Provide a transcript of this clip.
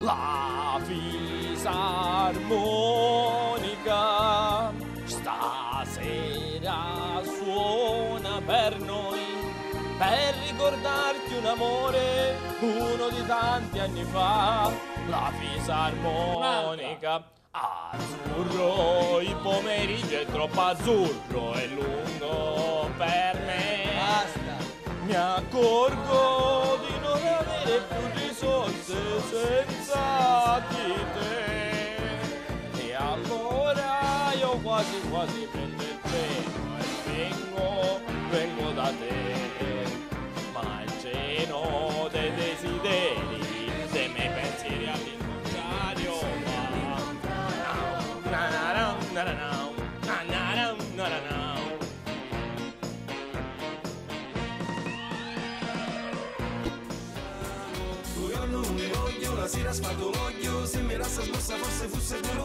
la fisarmonica stasera suona per noi, per ricordarti un amore, uno di tanti anni fa. La fisarmonica. Azzurro, il pomeriggio è troppo azzurro e lungo per me. Basta. Mi accorgo di non avere più risorse senza di te. E allora io quasi prendo il treno e vengo da te. Ma il treno dei desideri, dei miei pensieri all'incontrario va. Non mi voglio, la sera spargo l'oglio, se mi resta smossa forse fosse pure